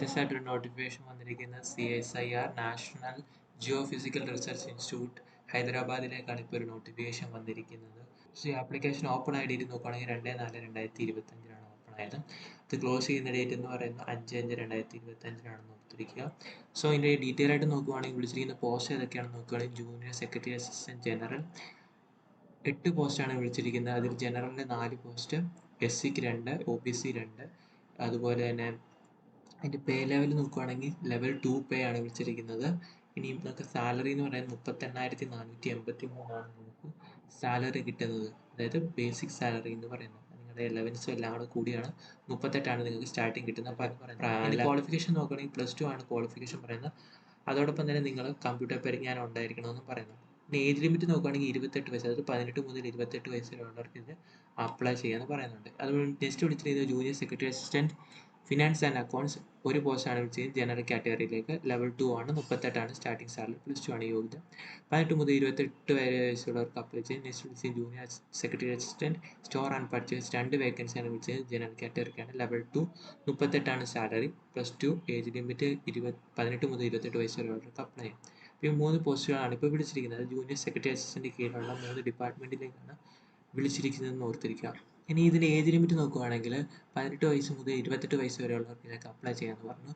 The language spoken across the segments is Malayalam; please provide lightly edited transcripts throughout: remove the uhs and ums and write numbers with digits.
ആയിട്ടൊരു നോട്ടിഫിക്കേഷൻ വന്നിരിക്കുന്നത് CSIR national geophysical research institute ഹൈദരാബാദിലേക്കാണ് ഇപ്പോൾ ഒരു നോട്ടിഫിക്കേഷൻ വന്നിരിക്കുന്നത്. സോ ഈ ആപ്ലിക്കേഷൻ ഓപ്പൺ ആയ ഡേറ്റ് നോക്കുകയാണെങ്കിൽ 2/4/2025 ഓപ്പൺ ആയത്. ഇത് ക്ലോസ് ചെയ്യുന്ന ഡേറ്റ് എന്ന് പറയുന്നത് 5/5/2025 ഓർത്തിരിക്കുക. സോ ഇതിൻ്റെ ഡീറ്റെയിൽ ആയിട്ട് നോക്കുകയാണെങ്കിൽ വിളിച്ചിരിക്കുന്ന പോസ്റ്റ് ഏതൊക്കെയാണെന്ന് നോക്കുകയാണെങ്കിൽ ജൂനിയർ സെക്രട്ടറി അസിസ്റ്റന്റ് ജനറൽ 8 പോസ്റ്റാണ് വിളിച്ചിരിക്കുന്നത്. അതിൽ ജനറലിന് 4 പോസ്റ്റ്, SCക്ക് 2, OBC 2, അതുപോലെ തന്നെ അതിൻ്റെ പേ ലെവൽ നോക്കുകയാണെങ്കിൽ ലെവൽ 2 പേ ആണ് വിളിച്ചിരിക്കുന്നത്. ഇനി നമുക്ക് സാലറി എന്ന് പറയുന്നത് 38,483 നമുക്ക് സാലറി കിട്ടുന്നത്, അതായത് ബേസിക് സാലറി എന്ന് പറയുന്നത്. നിങ്ങളുടെ എലവൻസും എല്ലാം കൂടെ കൂടിയാണ് 38 നിങ്ങൾക്ക് സ്റ്റാർട്ടിങ് കിട്ടുന്നത്. അപ്പോൾ ക്വാളിഫിക്കേഷൻ നോക്കുകയാണെങ്കിൽ +2 ആണ് ക്വാളിഫിക്കേഷൻ പറയുന്നത്. അതോടൊപ്പം തന്നെ നിങ്ങൾ കമ്പ്യൂട്ടർ പരിജ്ഞാനം ഉണ്ടായിരിക്കണമെന്നും പറയുന്നു. പിന്നെ ഏജ് ലിമിറ്റ് നോക്കുകയാണെങ്കിൽ 28 വയസ്സ്, അതായത് 18 മുതൽ 28 വയസ്സ് വരെയുള്ളവർക്ക് ഇത് അപ്ലൈ ചെയ്യാമെന്ന് പറയുന്നുണ്ട്. അതുപോലെ നെക്സ്റ്റ് വിളിച്ചിരിക്കുന്നത് junior secretary assistant finance and accounts ഒരു പോസ്റ്റാണ് വിളിച്ചത്. ജനറൽ കാറ്റഗറിയിലേക്ക് ലെവൽ 2 ആണ്. 38 സ്റ്റാർട്ടിംഗ് സാലറി, +2 ആണ് യോഗ്യത. 18 മുതൽ 28 വയസ്സുള്ളവർക്ക് അപ്ലൈ ചെയ്യും. നെക്സ്റ്റ് വിളിച്ചത് junior secretary assistant store and purchase 2 വേക്കൻസിയാണ് വിളിച്ചത്. ജനറൽ കാറ്റഗറിക്കാണ്. ലെവൽ 2 38 സാലറി, +2 ഏജ് ലിമിറ്റ് 18 മുതൽ 28 വയസ്സ് വരെയുള്ളവർക്ക് അപ്ലൈ ചെയ്യും. ഈ 3 പോസ്റ്റുകളാണ് ഇപ്പോൾ വിളിച്ചിരിക്കുന്നത്. ജൂനിയർ സെക്രട്ടറി അസിസ്റ്റന്റ് കീഴിലുള്ള 3 ഡിപ്പാർട്ട്മെന്റിലേക്കാണ് വിളിച്ചിരിക്കുന്നതെന്ന് ഓർത്തിരിക്കുക. ഇനി ഇതിൻ്റെ ഏജ് ലിമിറ്റ് നോക്കുകയാണെങ്കിൽ 18 വയസ്സ് മുതൽ 28 വയസ്സ് വരെയുള്ളവർക്ക് ഇതിലേക്ക് അപ്ലൈ ചെയ്യാമെന്ന് പറഞ്ഞു.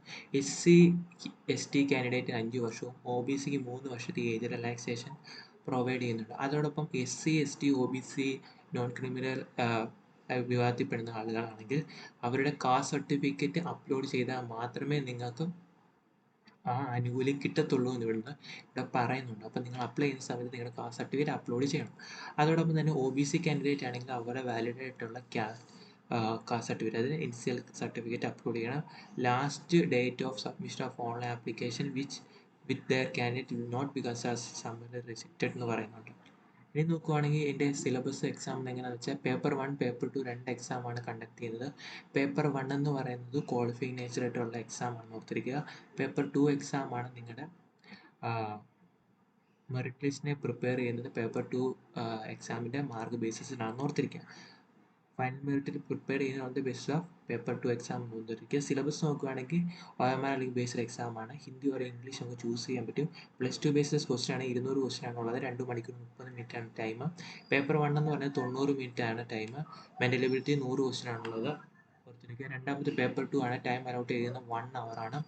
SC/ST കാൻഡിഡേറ്റിന് 5 വർഷവും OBCക്ക് 3 വർഷത്തെ ഏജ് റിലാക്സേഷൻ പ്രൊവൈഡ് ചെയ്യുന്നുണ്ട്. അതോടൊപ്പം SC/ST OBC നോൺ ക്രിമിനൽ വിഭാഗത്തിൽപ്പെടുന്ന ആളുകളാണെങ്കിൽ അവരുടെ കാസ്റ്റ് സർട്ടിഫിക്കറ്റ് അപ്ലോഡ് ചെയ്താൽ മാത്രമേ നിങ്ങൾക്ക് ആ ആനുകൂല്യം കിട്ടത്തുള്ളൂ എന്ന് ഇവിടെ പറയുന്നുണ്ട്. അപ്പോൾ നിങ്ങൾ അപ്ലൈ ചെയ്യുന്ന സമയത്ത് നിങ്ങളുടെ കാസ്റ്റ് സർട്ടിഫിക്കറ്റ് അപ്ലോഡ് ചെയ്യണം. അതോടൊപ്പം തന്നെ OBC കാൻഡിഡേറ്റ് ആണെങ്കിൽ അവരുടെ വാലിഡ് ആയിട്ടുള്ള കാസ്റ്റ് സർട്ടിഫിക്കറ്റ്, അതായത് NCL സർട്ടിഫിക്കറ്റ് അപ്ലോഡ് ചെയ്യണം. Last date of submission of online application with their candidate will not be considered rejected എന്ന് പറയുന്നുണ്ട്. ഇനി നോക്കുകയാണെങ്കിൽ എൻ്റെ സിലബസ് എക്സാം എങ്ങനെയാണെന്ന് വെച്ചാൽ പേപ്പർ 1 പേപ്പർ 2 2 എക്സാമാണ് കണ്ടക്ട് ചെയ്യുന്നത്. പേപ്പർ 1 എന്ന് പറയുന്നത് ക്വാളിഫയിങ് നേച്ചർ ആയിട്ടുള്ള എക്സാമാണ് ഓർത്തിരിക്കുക. പേപ്പർ 2 എക്സാമാണ് നിങ്ങളുടെ മെറിറ്റ് ലിസ്റ്റിനെ പ്രിപ്പയർ ചെയ്യുന്നത്. പേപ്പർ 2 എക്സാമിൻ്റെ മാർക്ക് ബേസിസിലാണെന്ന് ഓർത്തിരിക്കുക. ഫൈനൽ മെറിറ്റിൽ പ്രിപ്പയർ ചെയ്യുന്നത് on the basis of paper 2 exam ഓർത്തിരിക്കുക. സിലബസ് നോക്കുകയാണെങ്കിൽ OMR അല്ലെങ്കിൽ ബേസ്ഡ് എക്സാമാണ്. ഹിന്ദി ഓർ ഇംഗ്ലീഷ് നമുക്ക് ചൂസ് ചെയ്യാൻ പറ്റും. +2 ബേസിസ് ക്വസ്റ്റ്യൻ ആണ്. 200 ക്വസ്റ്റ്യൻ ആണുള്ളത്. 2 മണിക്കൂർ 30 മിനിറ്റ് ആണ് ടൈം. പേപ്പർ 1 എന്ന് പറയുന്നത് 90 മിനിറ്റ് ആണ് ടൈം. മെൻ്റൽ എബിലിറ്റി 100 ക്വസ്റ്റ്യൻ ആണുള്ളത് ഓർത്തിരിക്കുക. രണ്ടാമത്തെ പേപ്പർ 2 ആണ്. ടൈം അലൗട്ട് ചെയ്യുന്നത് 1 hour ആണ്.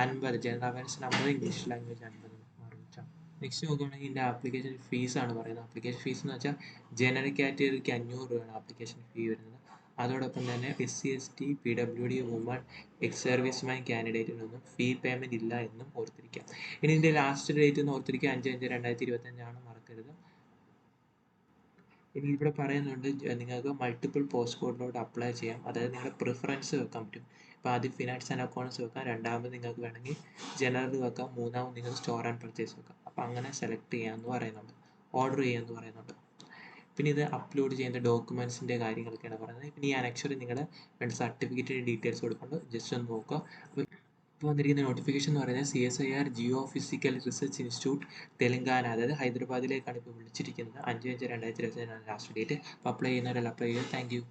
50 ജനറൽ അവയർനെസ് 50, ഇംഗ്ലീഷ് ലാംഗ്വേജ് 50 മാർക്കാണ്. നെക്സ്റ്റ് നോക്കുകയാണെങ്കിൽ ഇതിൻ്റെ ആപ്ലിക്കേഷൻ ഫീസാണ് പറയുന്നത്. ആപ്ലിക്കേഷൻ ഫീസ് എന്ന് വെച്ചാൽ ജനറൽ കാറ്റഗറിക്ക് 500 രൂപയാണ് ആപ്ലിക്കേഷൻ ഫീ വരുന്നത്. അതോടൊപ്പം തന്നെ SC/ST PWD woman ex serviceman കാൻഡിഡേറ്റിനൊന്നും ഫീ പേയ്മെൻറ്റ് ഇല്ല എന്നും ഓർത്തിരിക്കുക. ഇനി ഇതിൻ്റെ ലാസ്റ്റ് ഡേറ്റ് എന്ന് ഓർത്തിരിക്കുക 5/5/2025 മറക്കരുത്. ഇനി ഇവിടെ പറയുന്നുണ്ട് നിങ്ങൾക്ക് മൾട്ടിപ്പിൾ പോസ്റ്റ് കോഡിലോട്ട് അപ്ലൈ ചെയ്യാം. അതായത് നിങ്ങളുടെ പ്രിഫറൻസ് വെക്കാൻ പറ്റും. ഇപ്പോൾ ആദ്യം ഫിനാൻസ് ആൻഡ് അക്കൗണ്ട്സ് വെക്കാം, രണ്ടാമത് നിങ്ങൾക്ക് വേണമെങ്കിൽ ജനറൽ വെക്കാം, മൂന്നാമത് നിങ്ങൾക്ക് സ്റ്റോർ ആൻഡ് പർച്ചേസ് വെക്കാം. അപ്പോൾ അങ്ങനെ സെലക്ട് ചെയ്യാമെന്ന് പറയുന്നുണ്ട്, ഓർഡർ ചെയ്യാമെന്ന് പറയുന്നുണ്ട്. പിന്നെ ഇത് അപ്ലോഡ് ചെയ്യുന്ന ഡോക്യുമെൻസിൻ്റെ കാര്യങ്ങളൊക്കെയാണ് പറയുന്നത്. പിന്നെ ഈ അനക്ഷറിൽ നിങ്ങളുടെ സർട്ടിഫിക്കറ്റിൻ്റെ ഡീറ്റെയിൽസ് കൊടുക്കുന്നുണ്ട്, ജസ്റ്റ് ഒന്ന് നോക്കുക. ഇപ്പോൾ വന്നിരിക്കുന്ന നോട്ടിഫിക്കേഷൻ എന്ന് പറയുന്നത് CSIR geophysical research institute Telangana, അതായത് ഹൈദരാബാദിലേക്കാണ് ഇപ്പോൾ വിളിച്ചിരിക്കുന്നത്. 5/5/2025 ലാസ്റ്റ് ഡേറ്റ്. അപ്പോൾ അപ്ലൈ ചെയ്യുന്നവരെല്ലാം അപ്ലൈ ചെയ്യുക. Thank U.